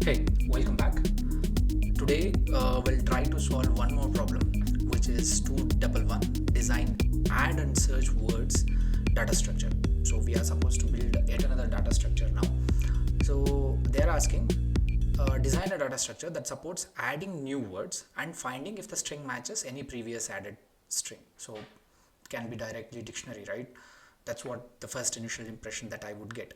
Hey, welcome back. Today we'll try to solve one more problem, which is 211 design add and search words data structure. So we are supposed to build yet another data structure now. So they're asking design a data structure that supports adding new words and finding if the string matches any previous added string. So it can be directly dictionary, right? That's what the first initial impression that I would get.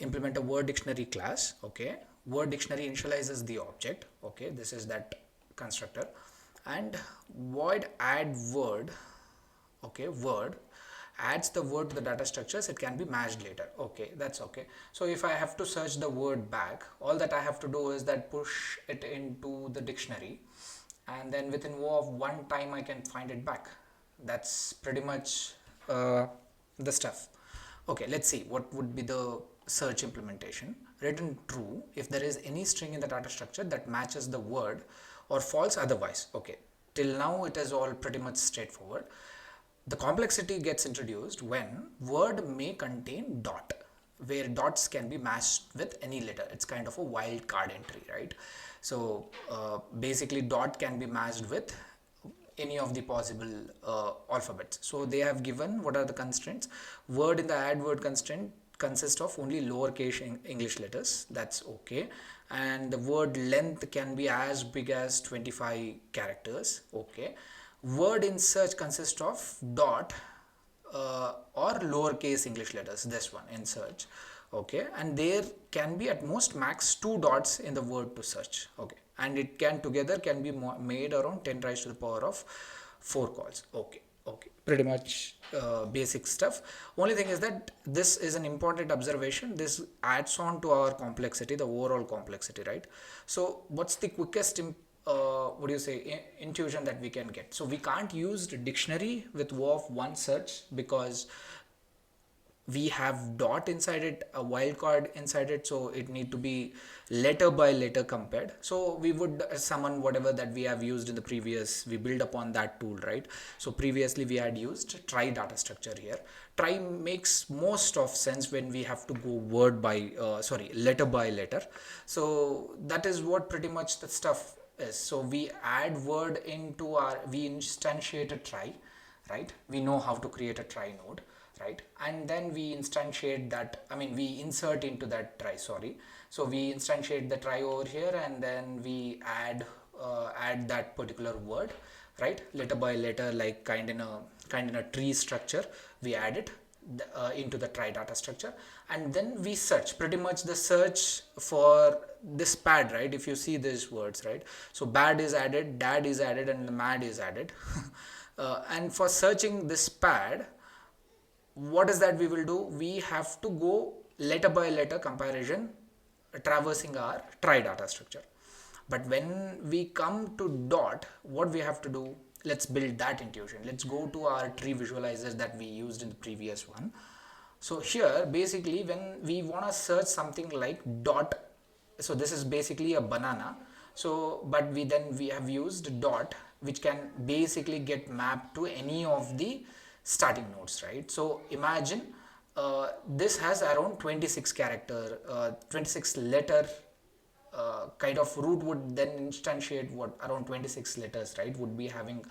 Implement a word dictionary class. Okay, word dictionary initializes the object. Okay, this is that constructor, and void add word. Okay, word adds the word to the data structures. It can be matched later. Okay, that's okay. So if I have to search the word back, all that I have to do is that push it into the dictionary, and then within of one time I can find it back. That's pretty much the stuff. Okay, let's see what would be the search implementation. Return true if there is any string in the data structure that matches the word, or false otherwise. Okay, till now it is all pretty much straightforward. The complexity gets introduced when word may contain dot, where dots can be matched with any letter. It's kind of a wild card entry, right? So basically dot can be matched with any of the possible alphabets. So they have given what are the constraints. Word in the add word constraint consists of only lowercase English letters. That's okay. And the word length can be as big as 25 characters. Okay. Word in search consists of dot or lowercase English letters. This one in search. Okay, and there can be at most max 2 dots in the word to search. Okay, and it can together can be made around 10 raised to the power of 4 calls. Okay, pretty much basic stuff. Only thing is that this is an important observation. This adds on to our complexity, the overall complexity, right? So what's the quickest what do you say intuition that we can get? So we can't use the dictionary with of one search because we have dot inside it, a wildcard inside it, so it need to be letter by letter compared. So we would summon whatever that we have used in the previous, we build upon that tool, right? So previously we had used try data structure here. Try makes most of sense when we have to go word by letter by letter. So that is what pretty much the stuff is. So we add word into our, we instantiate a try, right? We know how to create a try node, right? And then we instantiate that, we insert into that try, so we instantiate the try over here, and then we add that particular word, right? Letter by letter, like kind in a tree structure, we add it into the try data structure, and then we search. Pretty much the search for this pad, right? If you see these words, right? So bad is added, dad is added, and the mad is added. And for searching this pad, what is that we will do? We have to go letter by letter comparison, traversing our try data structure. But when we come to dot, what we have to do? Let's build that intuition. Let's go to our tree visualizers that we used in the previous one. So here basically when we want to search something like dot, so this is basically a banana, so but we have used dot, which can basically get mapped to any of the starting nodes, right? So imagine this has around 26 character 26 letter kind of root would then instantiate what around 26 letters, right? Would be having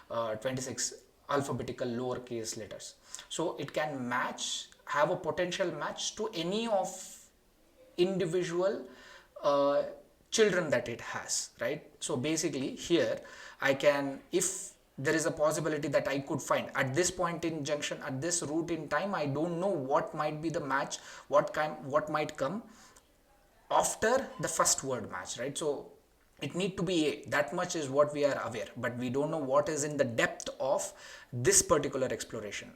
26 alphabetical lowercase letters. So it can have a potential match to any of individual children that it has, right? So basically here I can, if there is a possibility that I could find at this point in junction, at this route in time, I don't know what might be the match, what might come after the first word match, right? So it need to be A, that much is what we are aware, but we don't know what is in the depth of this particular exploration,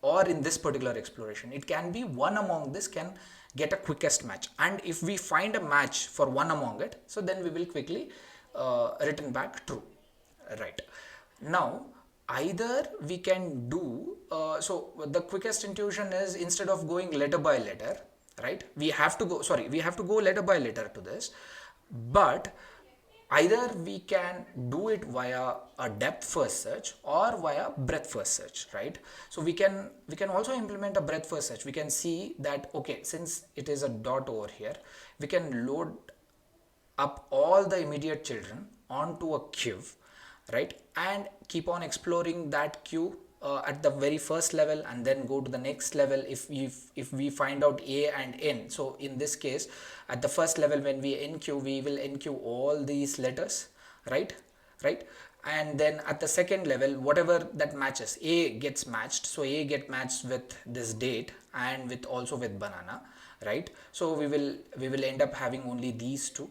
or in this particular exploration. It can be one among this can get a quickest match, and if we find a match for one among it, so then we will quickly return back true, right? Now either we can do so the quickest intuition is, instead of going letter by letter, right, we have to go letter by letter to this, but either we can do it via a depth first search or via breadth first search, right? So we can also implement a breadth first search. We can see that, okay, since it is a dot over here, we can load up all the immediate children onto a queue, right, and keep on exploring that queue at the very first level, and then go to the next level if we find out a and n. So in this case, at the first level, when we enqueue, we will enqueue all these letters, right, and then at the second level, whatever that matches, a gets matched, so a get matched with this date and with also with banana, right. So we will end up having only these two,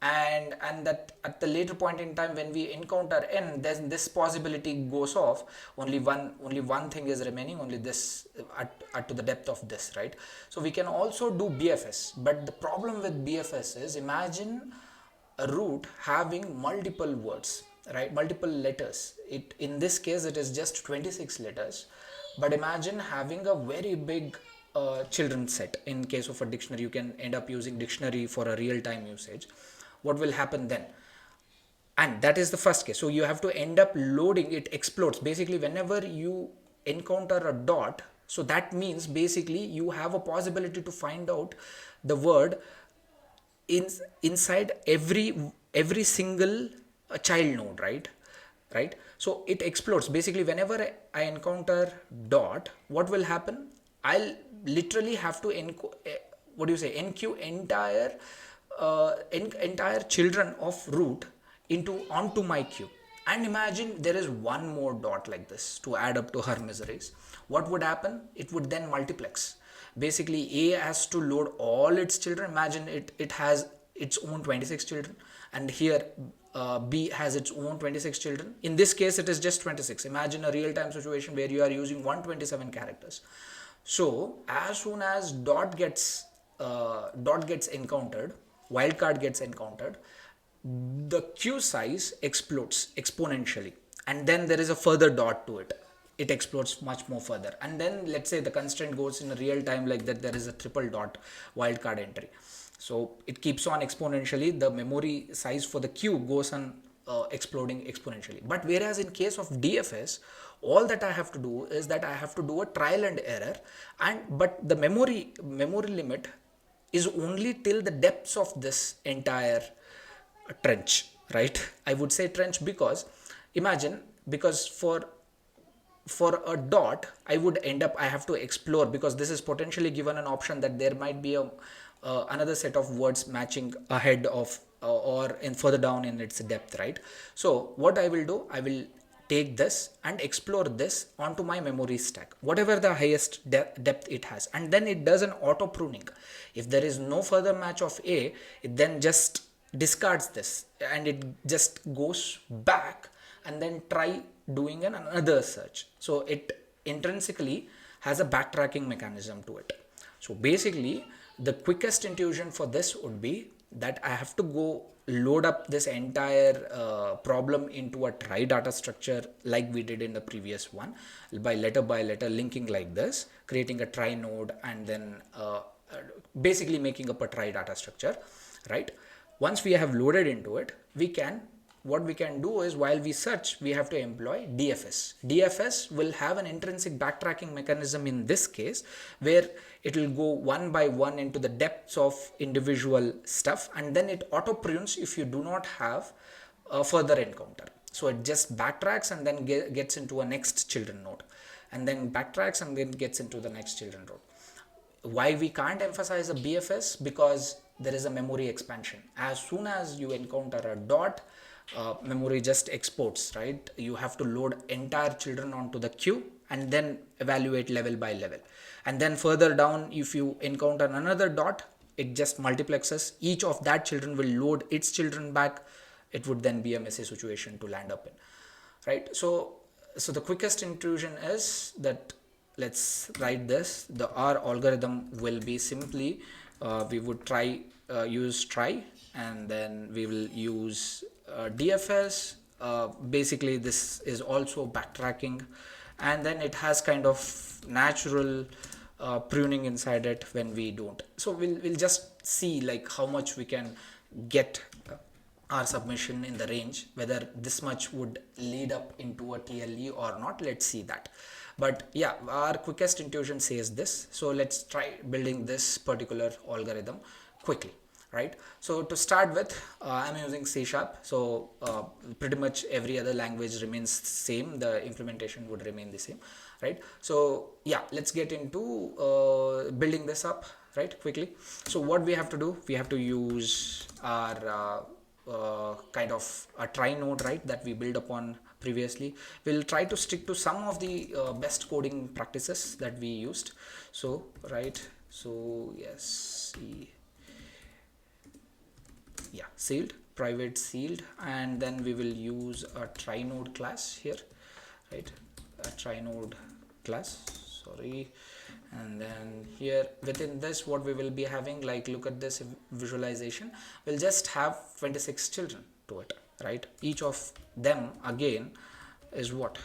and that at the later point in time when we encounter n, then this possibility goes off. Only one thing is remaining, only this at to the depth of this, right. So we can also do BFS, but the problem with BFS is, imagine a root having multiple words, right, multiple letters. It in this case it is just 26 letters, but imagine having a very big children set. In case of a dictionary, you can end up using dictionary for a real-time usage. What will happen then? And that is the first case. So you have to end up loading, it explodes basically whenever you encounter a dot. So that means basically you have a possibility to find out the word inside every single child node, right. So it explodes basically whenever I encounter dot. What will happen? I'll literally have to enqueue entire children of root onto my queue. And imagine there is one more dot like this to add up to her miseries. What would happen? It would then multiplex. Basically, A has to load all its children. Imagine it has its own 26 children, and here B has its own 26 children. In this case, it is just 26. Imagine a real-time situation where you are using 127 characters. So as soon as dot gets encountered, wildcard gets encountered, the queue size explodes exponentially, and then there is a further dot to it. It explodes much more further, and then let's say the constraint goes in real time like that, there is a triple dot wildcard entry. So it keeps on exponentially, the memory size for the queue goes on exploding exponentially. But whereas in case of DFS, all that I have to do is that I have to do a trial and error, but the memory limit is only till the depths of this entire trench, right. I would say trench because imagine, because for a dot I have to explore, because this is potentially given an option that there might be another set of words matching ahead of or in further down in its depth, right. So what I will do, I will take this and explore this onto my memory stack, whatever the highest depth it has, and then it does an auto pruning. If there is no further match of A, it then just discards this and it just goes back and then try doing another search. So it intrinsically has a backtracking mechanism to it. So basically the quickest intuition for this would be that I have to go load up this entire problem into a trie data structure like we did in the previous one, by letter linking like this, creating a trie node, and then basically making up a trie data structure, right. Once we have loaded into it, what we can do is, while we search, we have to employ DFS. DFS will have an intrinsic backtracking mechanism in this case, where it will go one by one into the depths of individual stuff, and then it auto prunes if you do not have a further encounter. So it just backtracks and then gets into a next children node, and then backtracks and then gets into the next children node. Why we can't emphasize a BFS? Because there is a memory expansion. As soon as you encounter a dot, memory just exports, right. You have to load entire children onto the queue and then evaluate level by level, and then further down if you encounter another dot, it just multiplexes. Each of that children will load its children back. It would then be a messy situation to land up in, right. So the quickest intrusion is that, let's write this. Our algorithm will be simply we would use try, and then we will use DFS. Basically this is also backtracking, and then it has kind of natural pruning inside it when we don't. So we'll just see like how much we can get our submission in the range, whether this much would lead up into a TLE or not. Let's see that. But yeah, our quickest intuition says this. So let's try building this particular algorithm quickly, right? So to start with, I'm using C#, so pretty much every other language remains same, the implementation would remain the same, right? So yeah, let's get into building this up, right, quickly. So what we have to do, we have to use our kind of a try node, right, that we build upon previously. We'll try to stick to some of the best coding practices that we used. So right, so yes, yeah, sealed, private sealed, and then we will use a try node class here, right, a try node class, sorry. And then here within this, what we will be having, like, look at this visualization, we'll just have 26 children to it, right? Each of them again is what,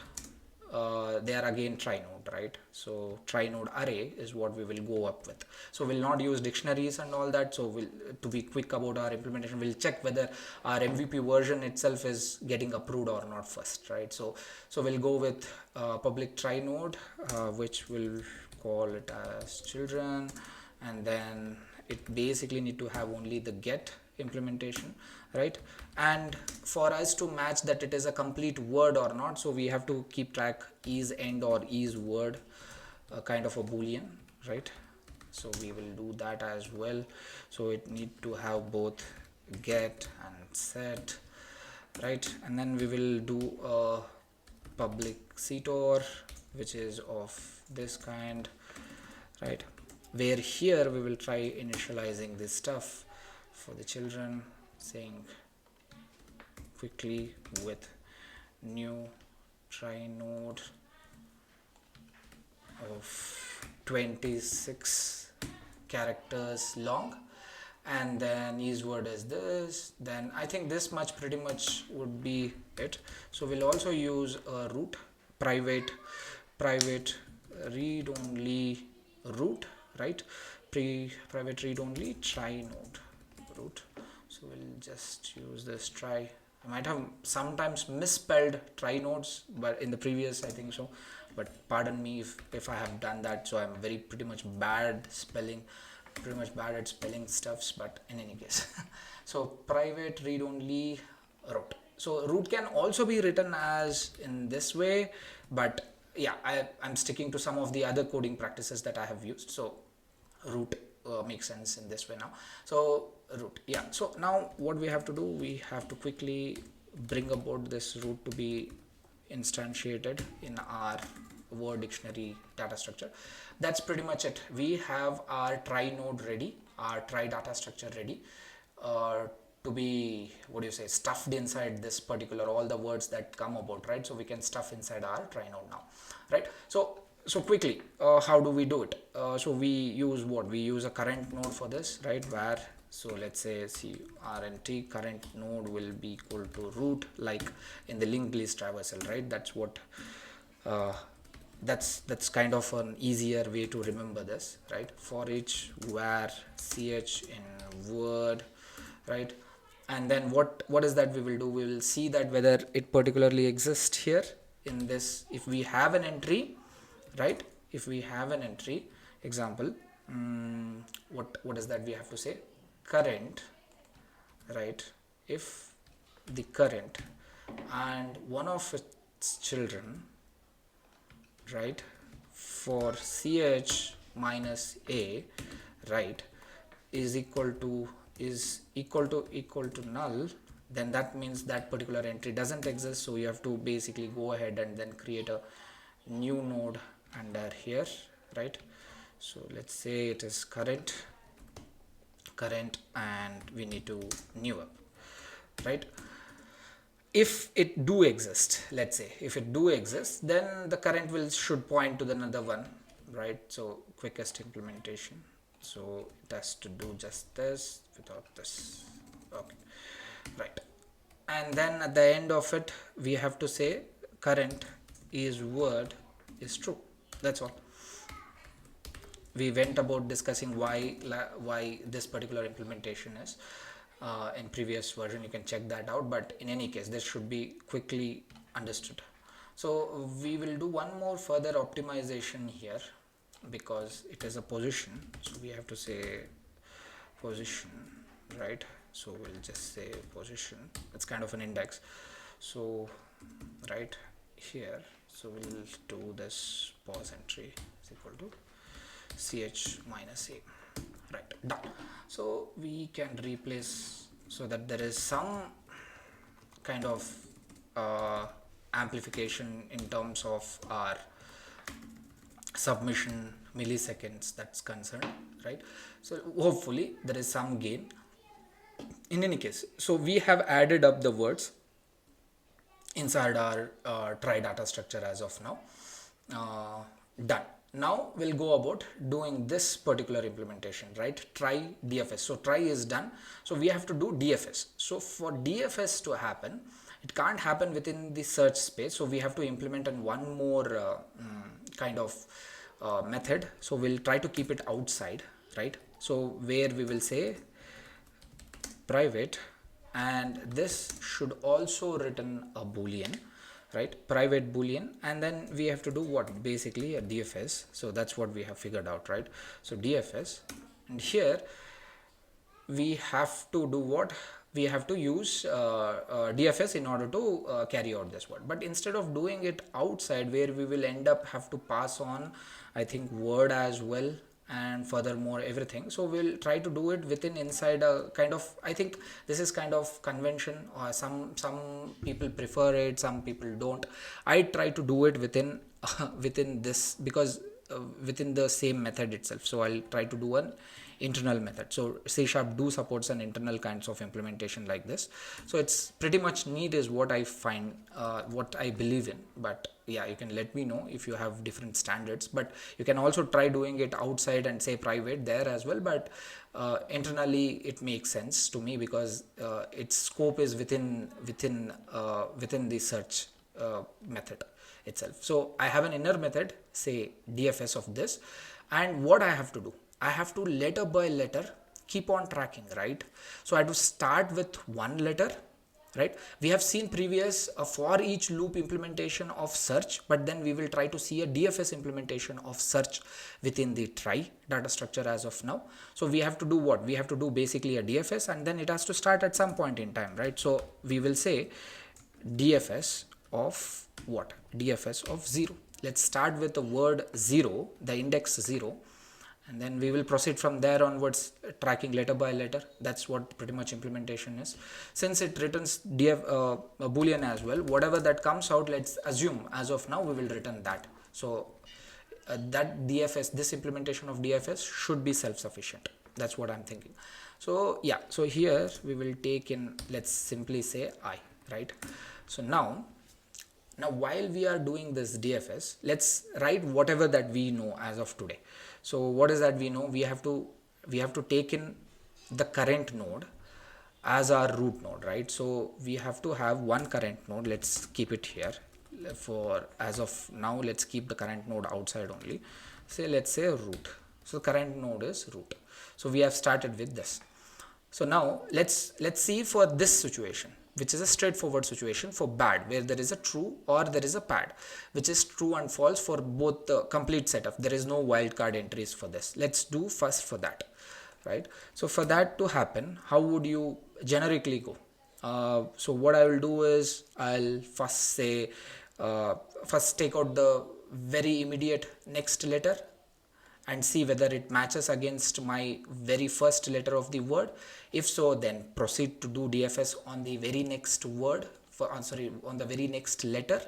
they are again try node, right? So try node array is what we will go up with. So we'll not use dictionaries and all that. So we'll, to be quick about our implementation, we'll check whether our MVP version itself is getting approved or not first, right? So we'll go with public try node, which will call it as children, and then it basically need to have only the get implementation, right? And for us to match that it is a complete word or not, so we have to keep track is end or is word, kind of a boolean, right? So we will do that as well. So it need to have both get and set, right? And then we will do a public ctor, which is of this kind, right, where here we will try initializing this stuff for the children, saying quickly with new try node of 26 characters long, and then is word is this. Then I think this much pretty much would be it. So we'll also use a root, private read only root, right? Private read only try node root. So we'll just use this try. I might have sometimes misspelled try nodes, but in the previous, I think so, but pardon me if I have done that. So I'm pretty much bad at spelling stuffs, but in any case. So private read only root. So root can also be written as in this way, but yeah, I'm sticking to some of the other coding practices that I have used. So root makes sense in this way now. So root, yeah. So now what we have to do, we have to quickly bring about this root to be instantiated in our word dictionary data structure. That's pretty much it. We have our try node ready, our try data structure ready, to be, what do you say, stuffed inside this particular, all the words that come about, right? So we can stuff inside our try node now, right? So quickly, how do we do it? So we use what? We use a current node for this, right? Where, so let's say CRNT current node will be equal to root, like in the linked list traversal, right? That's what, that's kind of an easier way to remember this, right? For each where ch in word, right? And then what is that we will do? We will see that whether it particularly exists here in this. If we have an entry, right? If we have an entry, example, what is that we have to say? Current, right? If the current and one of its children, right, for ch minus a, right, is equal to null, then that means that particular entry doesn't exist. So you have to basically go ahead and then create a new node under here, right? So let's say it is current, and we need to new up, right? If it do exist, let's say if it do exist, then the current should point to the another one, right? So quickest implementation, so it has to do just this without this, okay, right? And then at the end of it, we have to say current is word is true. That's all. We went about discussing why this particular implementation is in previous version. You can check that out, but in any case this should be quickly understood. So we will do one more further optimization here, because it is a position. So we have to say position, right? So we'll just say position, it's kind of an index. So right here, so we'll do this pause entry is equal to ch minus a, right? Done. So we can replace so that there is some kind of amplification in terms of our submission milliseconds that's concerned, right? So hopefully there is some gain. In any case, so we have added up the words inside our trie data structure as of now. Done. Now we'll go about doing this particular implementation, right? Trie-DFS. So trie is done. So we have to do DFS. So for DFS to happen, it can't happen within the search space. So we have to implement one more kind of method. So we'll try to keep it outside, right? So where we will say private, and this should also return a boolean, right? Private boolean, and then we have to do what? Basically a DFS. So that's what we have figured out, right? So DFS, and here we have to do what? We have to use DFS in order to carry out this word. But instead of doing it outside, where we will end up have to pass on, I think, word as well, and furthermore everything. So we'll try to do it within inside a kind of, I think this is kind of convention, or some people prefer it, some people don't. I try to do it within within this, because within the same method itself. So I'll try to do an internal method. So C# do supports an internal kinds of implementation like this. So it's pretty much neat is what I find, what I believe in. But yeah, you can let me know if you have different standards, but you can also try doing it outside and say private there as well. But internally it makes sense to me, because its scope is within the search method itself. So I have an inner method, say DFS of this, and what I have to do, I have to letter by letter keep on tracking, right? So I have to start with one letter, right? We have seen previous for each loop implementation of search, but then we will try to see a DFS implementation of search within the trie data structure as of now. So we have to do what? We have to do basically a DFS, and then it has to start at some point in time, right? So we will say DFS of what? DFS of 0. Let's start with the word 0, the index 0, and then we will proceed from there onwards, tracking letter by letter. That's what pretty much implementation is. Since it returns a boolean as well, whatever that comes out, let's assume as of now we will return that. So that DFS, this implementation of DFS should be self-sufficient. That's what I'm thinking. So yeah, so here we will take in, let's simply say I, right? So now while we are doing this DFS, let's write whatever that we know as of today. So what is that we know? We have to take in the current node as our root node, right? So we have to have one current node. Let's keep it here for as of now. Let's keep the current node outside only. Say, let's say root. So current node is root. So we have started with this. So now let's see for this situation, which is a straightforward situation for bad, where there is a true or there is a pad, which is true and false for both the complete setup. There is no wildcard entries for this. Let's do first for that, right? So for that to happen, how would you generically go? So what I will do is I'll first say, first take out the very immediate next letter and see whether it matches against my very first letter of the word. If so, then proceed to do DFS on the very next word, on the very next letter.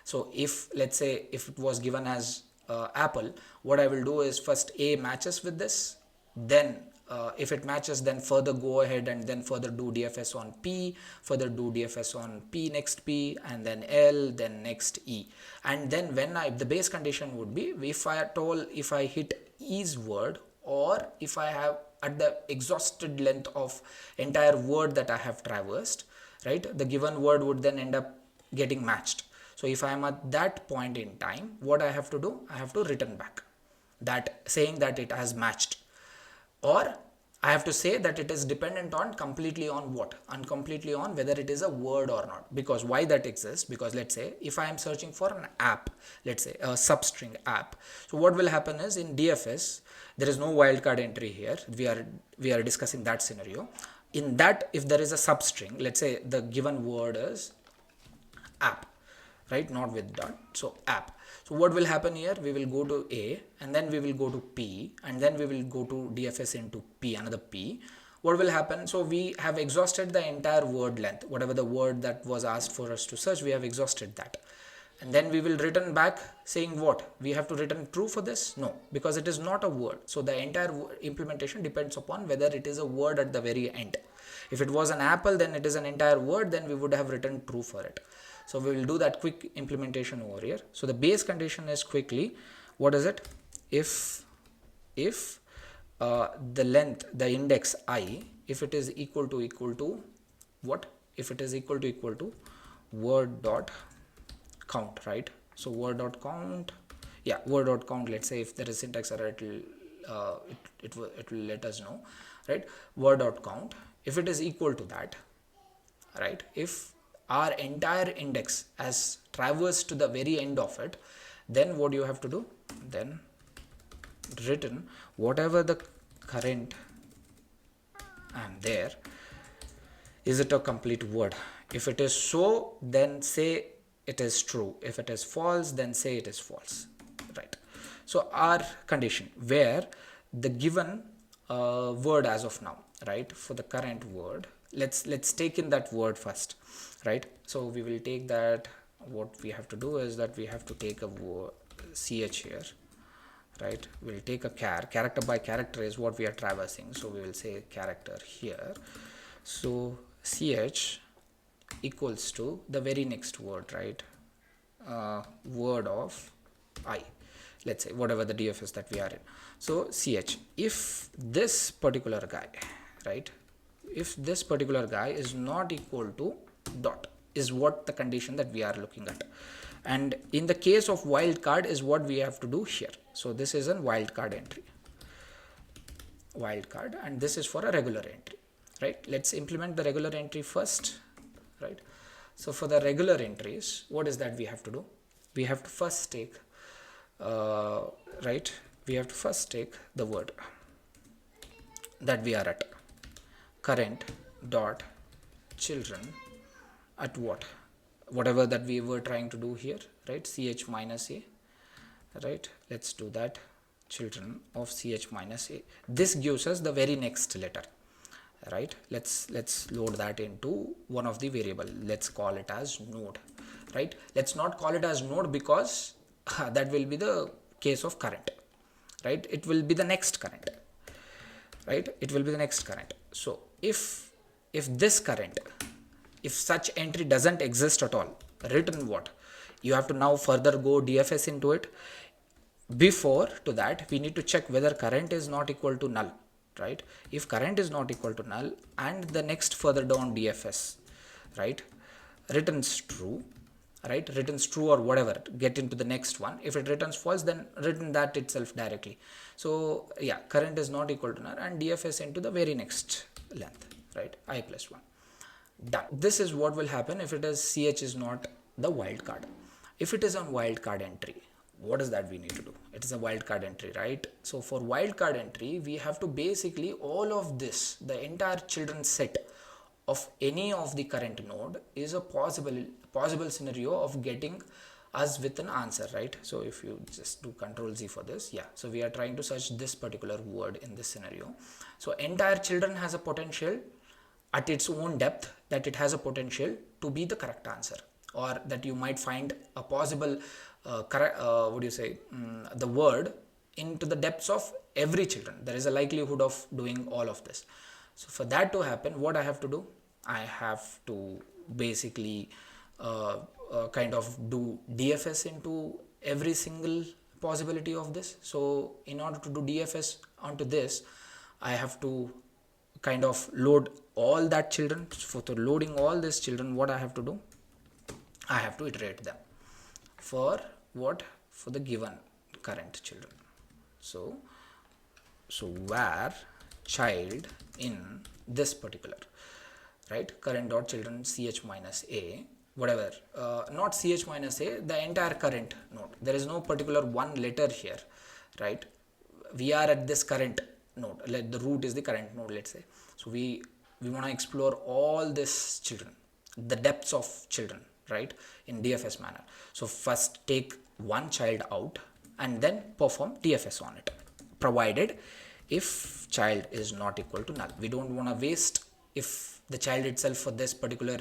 So if, let's say, if it was given as apple, what I will do is first A matches with this, then if it matches, then further go ahead and then further do DFS on P, further do DFS on P next P, and then L, then next E. And then when the base condition would be, if I hit E's word, or if I have at the exhausted length of entire word that I have traversed, right, the given word would then end up getting matched. So if I am at that point in time, what I have to do, I have to return back that saying that it has matched. Or I have to say that it is dependent on completely on what? And completely on whether it is a word or not. Because why that exists? Because let's say if I am searching for an app, let's say a substring app. So what will happen is in DFS, there is no wildcard entry here. We are discussing that scenario. in that, if there is a substring, let's say the given word is app, right? Not with dot, so app. So what will happen here? We will go to A, and then we will go to P, and then we will go to DFS into P, another P. What will happen? So we have exhausted the entire word length, whatever the word that was asked for us to search, we have exhausted that. And then we will return back saying what? We have to return true for this? No, because it is not a word. So the entire implementation depends upon whether it is a word at the very end. If it was an apple, then it is an entire word, then we would have written true for it. So we will do that quick implementation over here. So the base condition is quickly, what is it? If the length, the index I, if it is equal to what? If it is equal to word dot count, right? So word dot count, yeah, word dot count. Let's say if there is syntax error, it will let us know, right? Word dot count. If it is equal to that, right? If our entire index has traversed to the very end of it, then what you have to do? Then written whatever the current and there, is it a complete word? If it is so, then say it is true. If it is false, then say it is false, right? So our condition where the given word as of now, right, for the current word, let's take in that word first, right? So we will take that. What we have to do is that we have to take a word ch here, right? We'll take a character by character is what we are traversing, so we will say character here. So ch equals to the very next word, right? Word of I, let's say whatever the DFS that we are in. So ch, if this particular guy, right, if this particular guy is not equal to dot, is what the condition that we are looking at. And in the case of wildcard is what we have to do here. So this is a wildcard entry, wildcard, and this is for a regular entry, right? Let's implement the regular entry first, right? So for the regular entries, what is that we have to do? We have to first take, right? We have to first take the word that we are at, current dot children at what? Whatever that we were trying to do here, right? Ch minus a, right? Let's do that. Children of ch minus a. This gives us the very next letter, right? Let's load that into one of the variable. Let's call it as node, right? Let's not call it as node because that will be the case of current, right? It will be the next current, right? It will be the next current. So if this current, if such entry doesn't exist at all, written what? You have to now further go DFS into it. Before to that, we need to check whether current is not equal to null, right? If current is not equal to null and the next further down DFS, right, returns true, right, returns true or whatever, get into the next one. If it returns false, then return that itself directly. So yeah, current is not equal to null and DFS into the very next length, right, I plus 1. Done. This is what will happen if it is ch is not the wildcard. If it is on wildcard entry, what is that we need to do? It is a wildcard entry, right? So for wildcard entry, we have to basically all of this, the entire children set of any of the current node is a possible scenario of getting us with an answer, right? So if you just do Control Z for this, yeah. So we are trying to search this particular word in this scenario. So entire children has a potential at its own depth that it has a potential to be the correct answer, or that you might find a possible the word into the depths of every children. There is a likelihood of doing all of this. So for that to happen, what I have to do? I have to basically kind of do DFS into every single possibility of this. So in order to do DFS onto this, I have to kind of load all that children. For loading all these children, what I have to do? I have to iterate them for what? For the given current children. So where child in this particular, right, current dot children ch minus a, whatever, not ch minus a, the entire current node. There is no particular one letter here, right? We are at this current node, like the root is the current node, let's say. So we We want to explore all these children, the depths of children, right, in DFS manner. So first take one child out and then perform DFS on it, provided if child is not equal to null. We don't want to waste if the child itself for this particular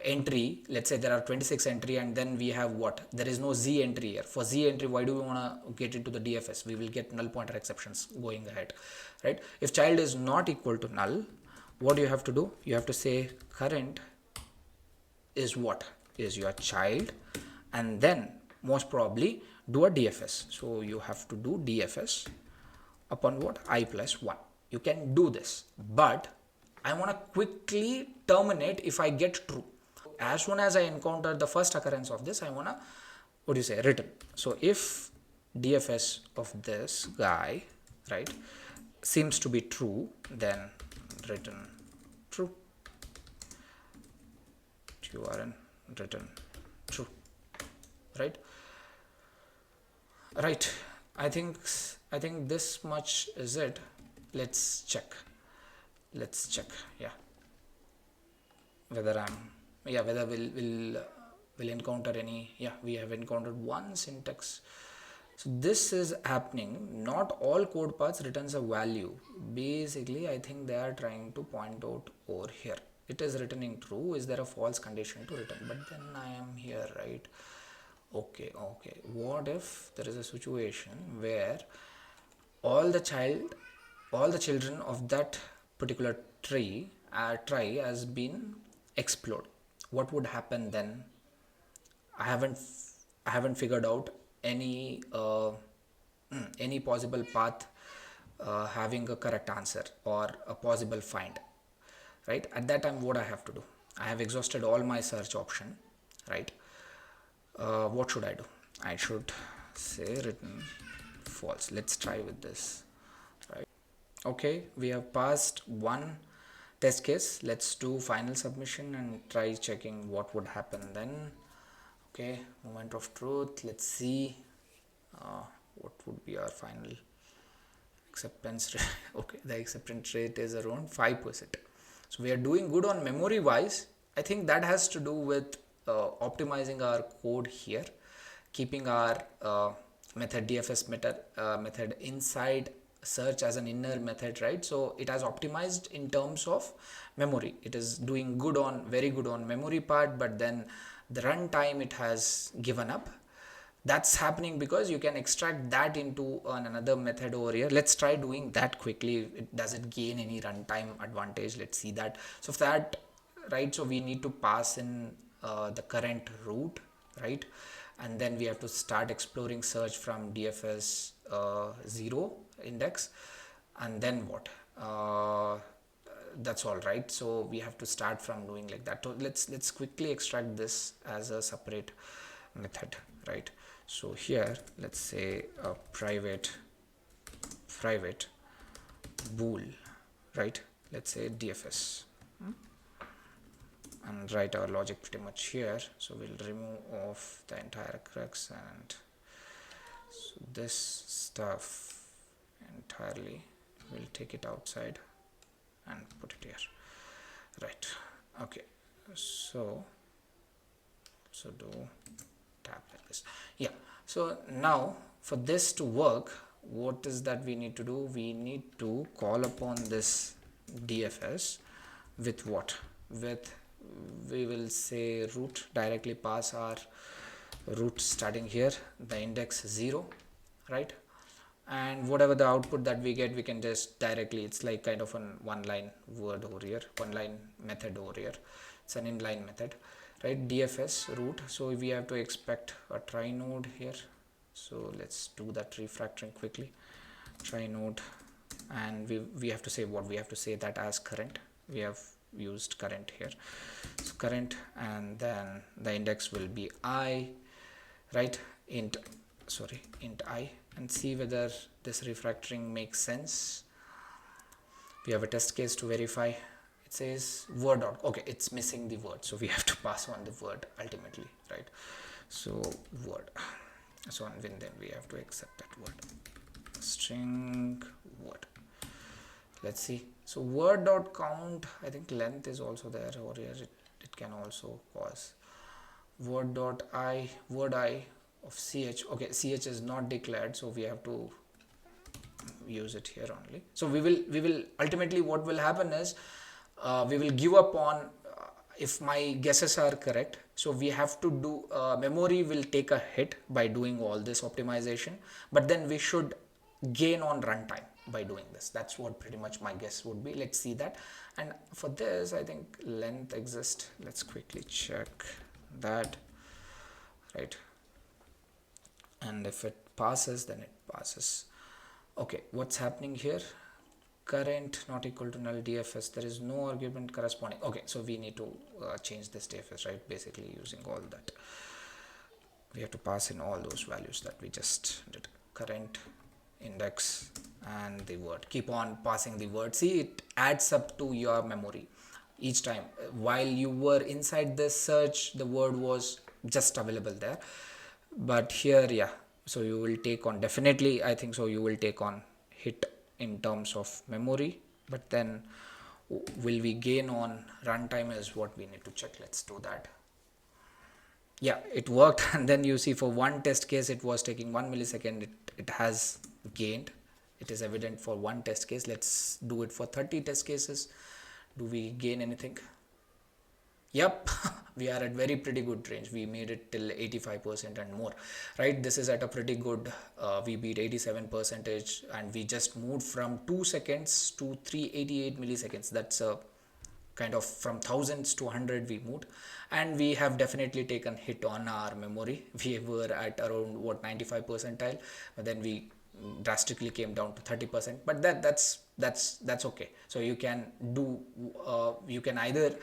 entry, let's say there are 26 entry and then we have what, there is no Z entry here. For Z entry, why do we want to get into the DFS? We will get null pointer exceptions going ahead, right? If child is not equal to null, what do you have to do? You have to say current is what is your child, and then most probably do a DFS. So you have to do DFS upon what, I plus 1. You can do this, but I want to quickly terminate if I get true. As soon as I encounter the first occurrence of this, I want to, what do you say, return. So if DFS of this guy, right, seems to be true, then return true. URN return true, right? Right. I think this much is it. Let's check. Yeah, whether whether we'll encounter any. Yeah, we have encountered one syntax. So this is happening. Not all code paths returns a value. Basically, I think they are trying to point out over here. It is returning true. Is there a false condition to return? But then I am here, right? Okay. What if there is a situation where all the children of that particular tree has been explored? What would happen then? I haven't figured out any possible path having a correct answer or a possible find, right? At that time, what I have to do? I have exhausted all my search option, right? What should I do? I should say return false. Let's try with this, right? Okay, we have passed one test case. Let's do final submission and try checking what would happen then. Okay, moment of truth. Let's see what would be our final acceptance rate. Okay, the acceptance rate is around 5%. So we are doing good on memory wise. I think that has to do with optimizing our code here, keeping our method DFS method inside search as an inner method, right? So it has optimized in terms of memory. It is doing very good on memory part, but then the runtime it has given up. That's happening because you can extract that into another method over here. Let's try doing that quickly. Does it gain any runtime advantage? Let's see that. So for that, right, so we need to pass in the current root, right, and then we have to start exploring search from DFS 0 index, and then what, that's all, right? So we have to start from doing like that. So let's quickly extract this as a separate method, right? So here let's say a private bool, right? Let's say DFS, and write our logic pretty much here. So we'll remove off the entire crux, and so this stuff entirely we'll take it outside and put it here, right? Okay, so do tab like this. Yeah, so now for this to work, what is that we need to do? We need to call upon this DFS with what? With, we will say root, directly pass our root starting here, the index 0, right? And whatever the output that we get, we can just directly, it's like kind of an one line word over here, one line method over here. It's an inline method, right? DFS root. So we have to expect a try node here. So let's do that refactoring quickly. Try node, and we have to say what? We have to say that as current. We have used current here. So current, and then the index will be I, right? Int I, and see whether this refactoring makes sense. We have a test case to verify. It says word dot, okay, it's missing the word, so we have to pass on the word ultimately, right? So word, so and then we have to accept that word, string word let's see. So word.count, I think length is also there, or here it can also cause word I of ch. Okay, ch is not declared, so we have to use it here only. So we will ultimately, what will happen is we will give up on if my guesses are correct. So we have to do memory will take a hit by doing all this optimization, but then we should gain on runtime by doing this. That's what pretty much my guess would be. Let's see that. And for this, I think length exists. Let's quickly check that, right? And if it passes, then it passes. Okay, what's happening here? Current not equal to null DFS. There is no argument corresponding. Okay, so we need to change this DFS, right? Basically using all that. We have to pass in all those values that we just did. Current, index, and the word. Keep on passing the word. See, it adds up to your memory each time. While you were inside this search, the word was just available there. But here, yeah, so you will take on, definitely I think so, you will take on hit in terms of memory, but then will we gain on runtime is what we need to check. Let's do that. Yeah, it worked. And then you see for one test case it was taking 1 millisecond. It has gained. It is evident for one test case. Let's do it for 30 test cases. Do we gain anything? Yep, we are at very pretty good range. We made it till 85% and more, right? This is at a pretty good, we beat 87%, and we just moved from 2 seconds to 388 milliseconds. That's a kind of from thousands to 100 we moved, and we have definitely taken hit on our memory. We were at around what 95 percentile, but then we drastically came down to 30%, but that's okay. So you can do you can either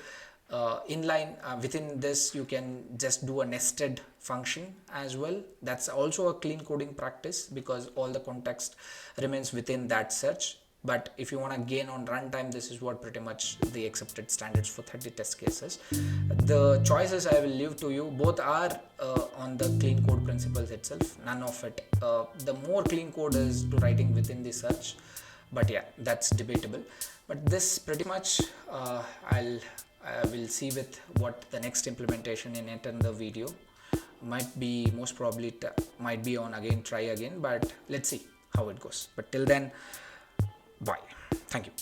inline within this, you can just do a nested function as well. That's also a clean coding practice because all the context remains within that search. But if you want to gain on runtime, this is what pretty much the accepted standards for 30 test cases. The choices I will leave to you. Both are on the clean code principles itself. None of it. The more clean code is to writing within the search. But yeah, that's debatable. But this pretty much I will see with what the next implementation in it in the video might be. Most probably might be on again, try again, but let's see how it goes. But till then, bye. Thank you.